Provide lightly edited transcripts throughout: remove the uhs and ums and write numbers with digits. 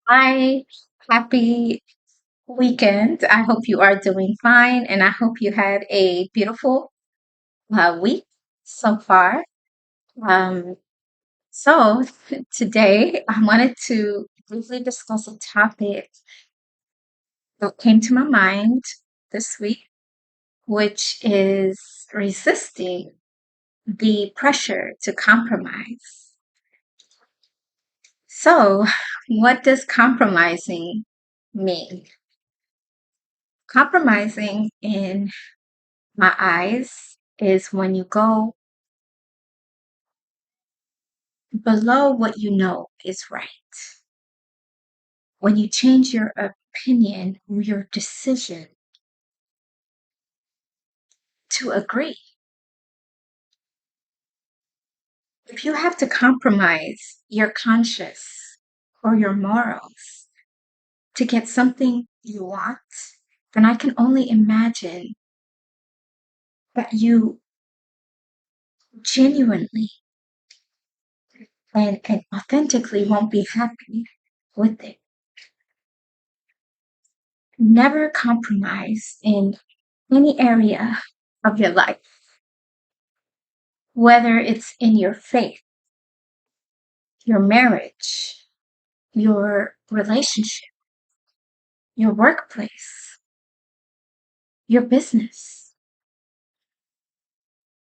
Hi, happy weekend. I hope you are doing fine and I hope you had a beautiful week so far. Um, so, Today I wanted to briefly discuss a topic that came to my mind this week, which is resisting the pressure to compromise. So, what does compromising mean? Compromising in my eyes is when you go below what you know is right, when you change your opinion or your decision to agree. If you have to compromise your conscience or your morals to get something you want, then I can only imagine that you genuinely and authentically won't be happy with it. Never compromise in any area of your life, whether it's in your faith, your marriage, your relationship, your workplace, your business.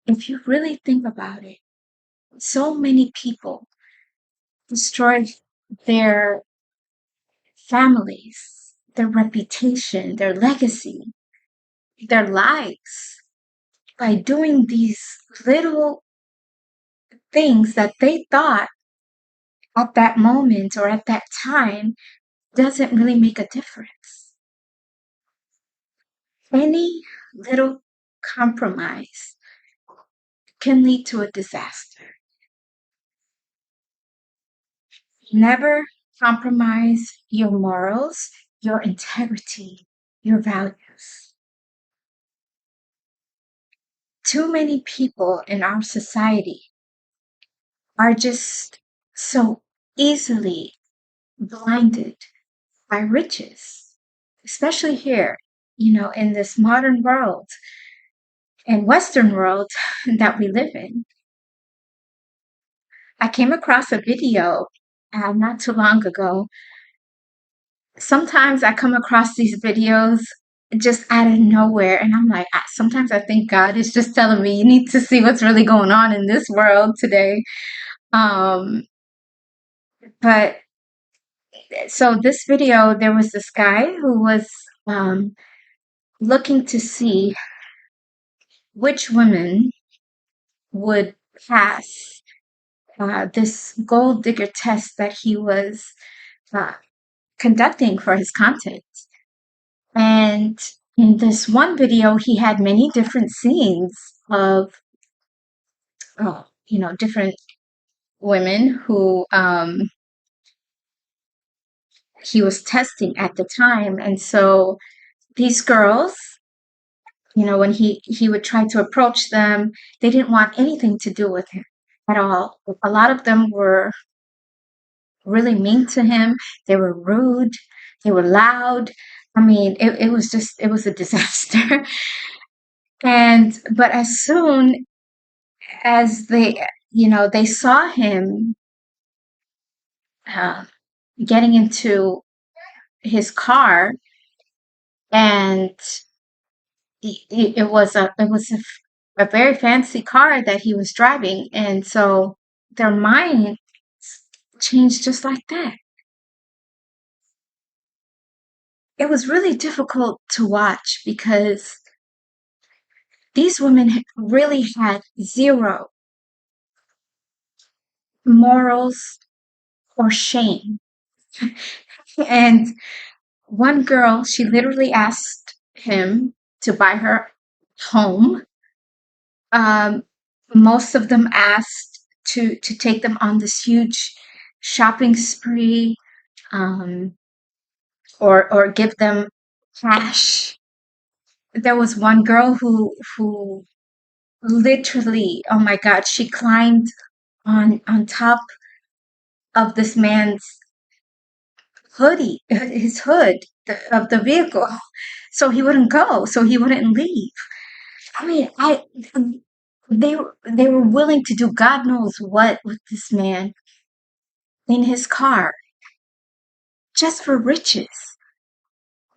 If you really think about it, so many people destroy their families, their reputation, their legacy, their lives by doing these little things that they thought at that moment or at that time doesn't really make a difference. Any little compromise can lead to a disaster. Never compromise your morals, your integrity, your values. Too many people in our society are just so easily blinded by riches, especially here, in this modern world and Western world that we live in. I came across a video not too long ago. Sometimes I come across these videos just out of nowhere, and I'm like, sometimes I think God is just telling me, you need to see what's really going on in this world today. Um, but so this video, there was this guy who was um, looking to see which women would pass this gold digger test that he was uh, conducting for his content. And in this one video, he had many different scenes of, different women who he was testing at the time. And so these girls, when he would try to approach them, they didn't want anything to do with him at all. A lot of them were really mean to him. They were rude. They were loud. I mean, it was a disaster. But as soon as they saw him uh, getting into his car, and it was a very fancy car that he was driving, and so their mind changed just like that. It was really difficult to watch because these women really had zero morals or shame. And one girl, she literally asked him to buy her home. Um, Most of them asked to take them on this huge shopping spree, um, or give them cash. There was one girl who literally, oh my God, she climbed on top of this man's his hood of the vehicle, so he wouldn't go, so he wouldn't leave. I mean, they were willing to do God knows what with this man in his car just for riches.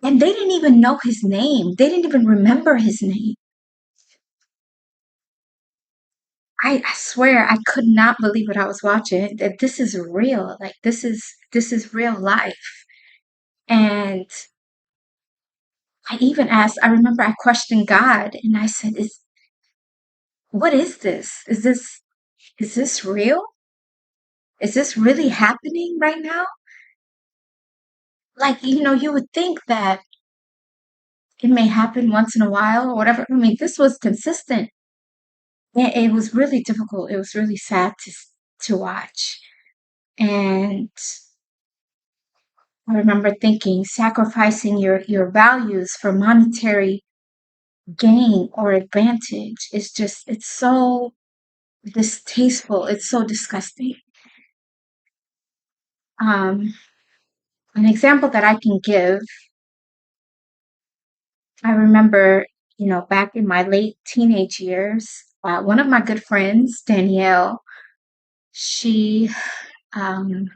And they didn't even know his name. They didn't even remember his name. I swear I could not believe what I was watching. That this is real. Like this is real life. And I even asked, I remember I questioned God and I said, "Is what is this? Is this real? Is this really happening right now?" Like, you would think that it may happen once in a while or whatever. I mean, this was consistent. It was really difficult. It was really sad to watch. And I remember thinking sacrificing your values for monetary gain or advantage is just, it's so distasteful. It's so disgusting. Um, an example that I can give, I remember, back in my late teenage years, one of my good friends, Danielle, she, um,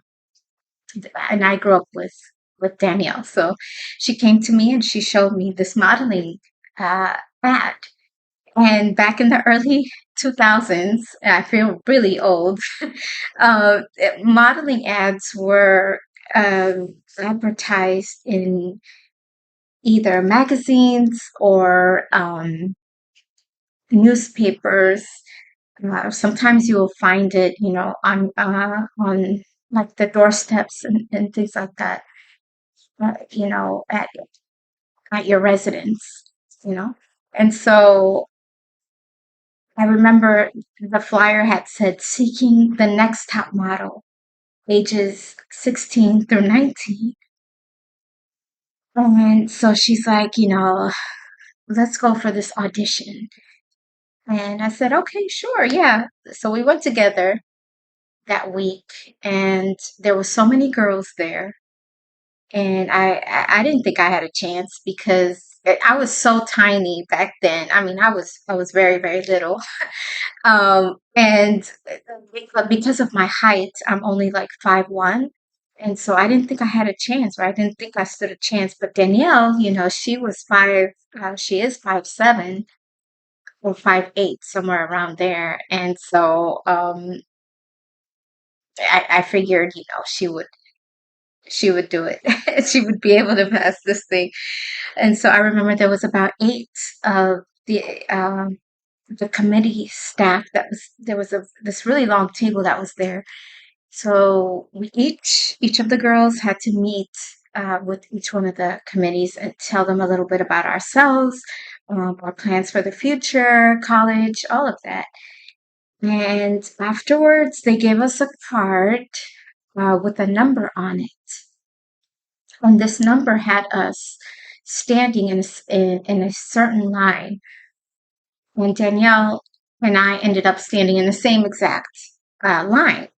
and I grew up with Danielle. So she came to me and she showed me this modeling ad. And back in the early 2000s, I feel really old. Modeling ads were advertised in either magazines or newspapers. Sometimes you will find it, on like the doorsteps and things like that. At your residence, you know. And so I remember the flyer had said seeking the next top model, ages 16 through 19. And so she's like, let's go for this audition. And I said, okay, sure, yeah. So we went together that week, and there were so many girls there. And I didn't think I had a chance because I was so tiny back then. I mean, I was very, very little. And because of my height, I'm only like 5'1". And so I didn't think I had a chance, or I didn't think I stood a chance. But Danielle, she was she is 5'7" or 5'8", somewhere around there. And so I figured, she would do it. She would be able to pass this thing. And so I remember there was about eight of the committee staff there was this really long table that was there. So each of the girls had to meet with each one of the committees and tell them a little bit about ourselves, our plans for the future, college, all of that. And afterwards, they gave us a card with a number on it. And this number had us standing in a certain line. And Danielle and I ended up standing in the same exact line.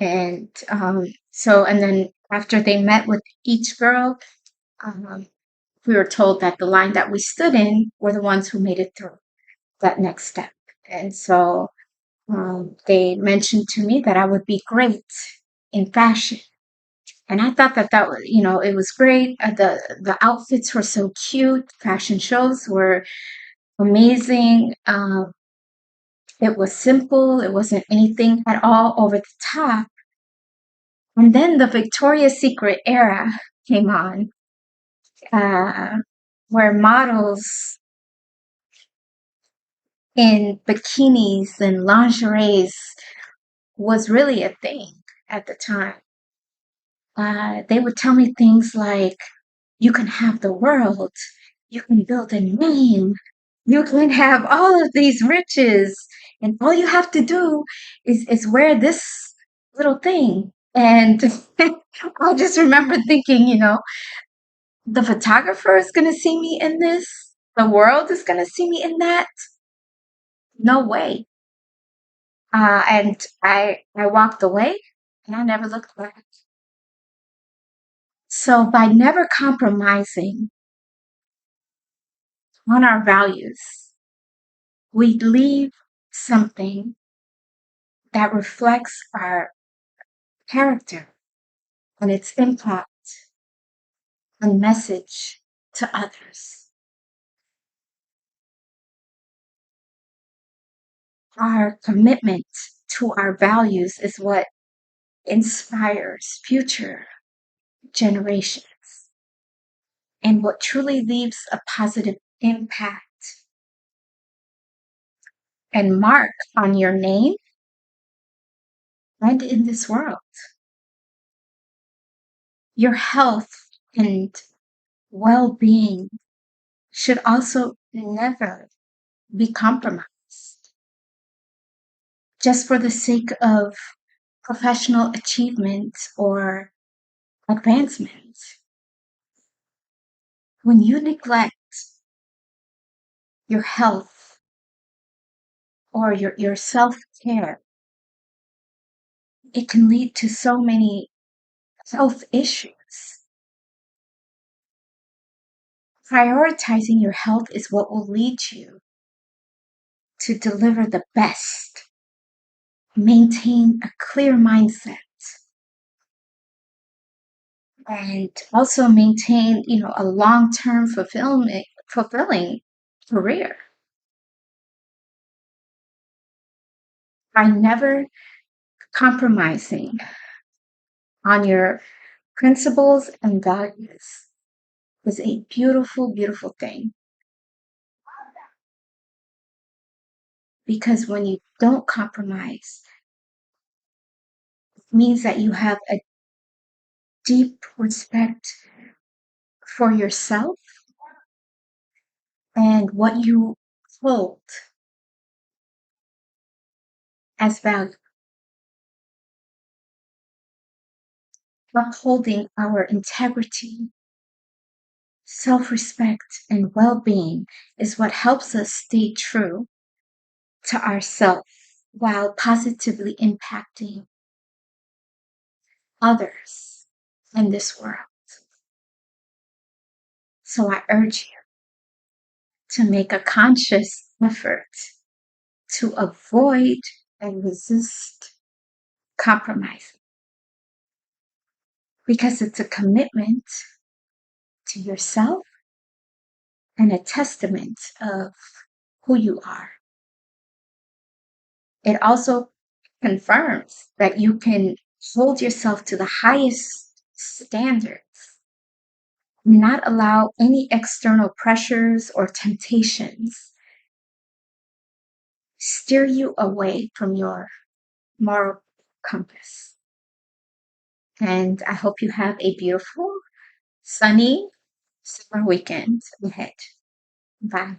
And and then after they met with each girl, um, we were told that the line that we stood in were the ones who made it through that next step. And so they mentioned to me that I would be great in fashion. And I thought that was, it was great. The outfits were so cute. Fashion shows were amazing. It was simple. It wasn't anything at all over the top. And then the Victoria's Secret era came on, uh, where models in bikinis and lingeries was really a thing at the time. They would tell me things like, you can have the world, you can build a name, you can have all of these riches, and all you have to do is wear this little thing. And I just remember thinking, the photographer is going to see me in this, the world is going to see me in that. No way. And I walked away and I never looked back. So by never compromising on our values, we leave something that reflects our character and its impact and message to others. Our commitment to our values is what inspires future generations and what truly leaves a positive impact and mark on your name and in this world. Your health and well being should also never be compromised just for the sake of professional achievement or advancement. When you neglect your health or your self care, it can lead to so many health issues. Prioritizing your health is what will lead you to deliver the best, maintain a clear mindset, and also maintain, a long-term fulfilling career by never compromising on your principles and values is a beautiful, beautiful thing. Because when you don't compromise, it means that you have a deep respect for yourself and what you hold as value. Upholding our integrity, self respect, and well being is what helps us stay true to ourselves while positively impacting others in this world. So I urge you to make a conscious effort to avoid and resist compromising because it's a commitment to yourself and a testament of who you are. It also confirms that you can hold yourself to the highest standards, not allow any external pressures or temptations steer you away from your moral compass. And I hope you have a beautiful, sunny summer weekend ahead. Bye.